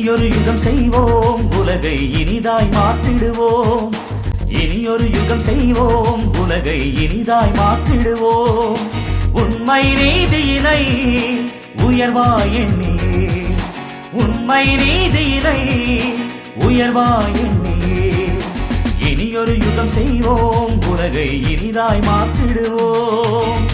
இனியொரு யுகம் செய்வோம், உலகை இனிதாய் மாற்றிடுவோம். இனியொரு யுகம் செய்வோம், உலகை இனிதாய் மாற்றிடுவோம். உண்மை நீதியினை உயர்வாய் எண்ணி, உண்மை நீதியினை உயர்வாய் எண்ணி, இனியொரு யுகம் செய்வோம், உலகை இனிதாய் மாற்றிடுவோம்.